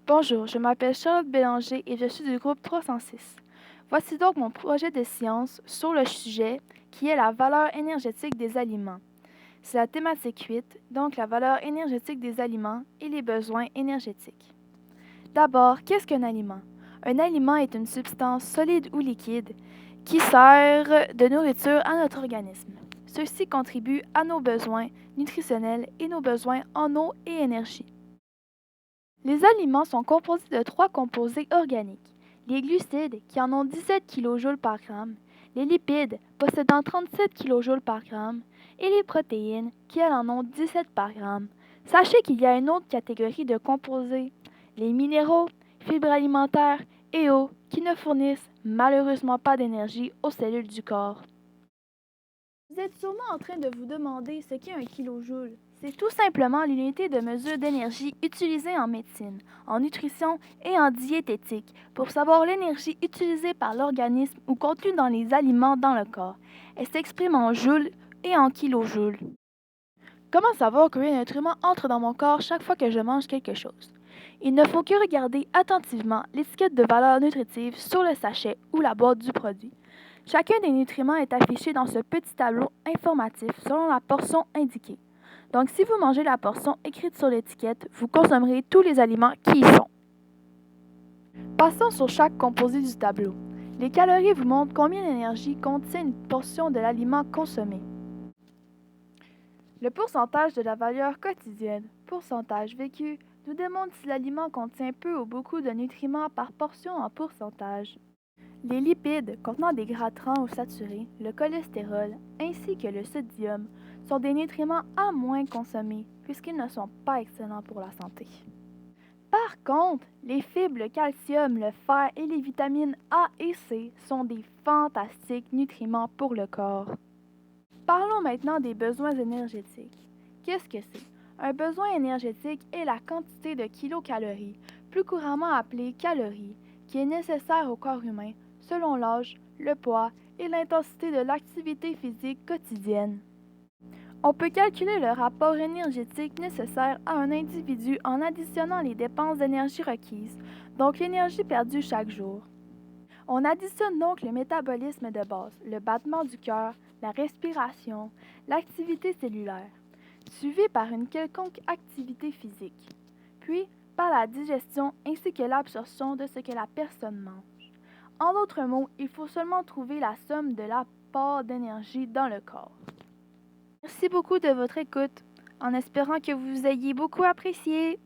Bonjour, je m'appelle Charlotte Bélanger et je suis du groupe 306. Voici donc mon projet de science sur le sujet qui est la valeur énergétique des aliments. C'est la thématique 8, donc la valeur énergétique des aliments et les besoins énergétiques. D'abord, qu'est-ce qu'un aliment? Un aliment est une substance solide ou liquide qui sert de nourriture à notre organisme. Ceux-ci contribuent à nos besoins nutritionnels et nos besoins en eau et énergie. Les aliments sont composés de trois composés organiques: les glucides, qui en ont 17 kJ par gramme, les lipides, possédant 37 kJ par gramme, et les protéines, qui elles en ont 17 par gramme. Sachez qu'il y a une autre catégorie de composés, les minéraux, fibres alimentaires et eau, qui ne fournissent malheureusement pas d'énergie aux cellules du corps. Vous êtes sûrement en train de vous demander ce qu'est un kilojoule. C'est tout simplement l'unité de mesure d'énergie utilisée en médecine, en nutrition et en diététique pour savoir l'énergie utilisée par l'organisme ou contenue dans les aliments dans le corps. Elle s'exprime en joules et en kilojoules. Comment savoir combien de nutriments entrent dans mon corps chaque fois que je mange quelque chose? Il ne faut que regarder attentivement l'étiquette de valeur nutritive sur le sachet ou la boîte du produit. Chacun des nutriments est affiché dans ce petit tableau informatif selon la portion indiquée. Donc, si vous mangez la portion écrite sur l'étiquette, vous consommerez tous les aliments qui y sont. Passons sur chaque composé du tableau. Les calories vous montrent combien d'énergie contient une portion de l'aliment consommé. Le pourcentage de la valeur quotidienne, pourcentage vécu, nous démontre si l'aliment contient peu ou beaucoup de nutriments par portion en pourcentage. Les lipides, contenant des gras trans ou saturés, le cholestérol ainsi que le sodium sont des nutriments à moins consommer puisqu'ils ne sont pas excellents pour la santé. Par contre, les fibres, le calcium, le fer et les vitamines A et C sont des fantastiques nutriments pour le corps. Parlons maintenant des besoins énergétiques. Qu'est-ce que c'est? Un besoin énergétique est la quantité de kilocalories, plus couramment appelée calories, qui est nécessaire au corps humain selon l'âge, le poids et l'intensité de l'activité physique quotidienne. On peut calculer le rapport énergétique nécessaire à un individu en additionnant les dépenses d'énergie requises, donc l'énergie perdue chaque jour. On additionne donc le métabolisme de base, le battement du cœur, la respiration, l'activité cellulaire, suivi par une quelconque activité physique, puis par la digestion ainsi que l'absorption de ce que la personne mange. En d'autres mots, il faut seulement trouver la somme de l'apport d'énergie dans le corps. Merci beaucoup de votre écoute, en espérant que vous ayez beaucoup apprécié.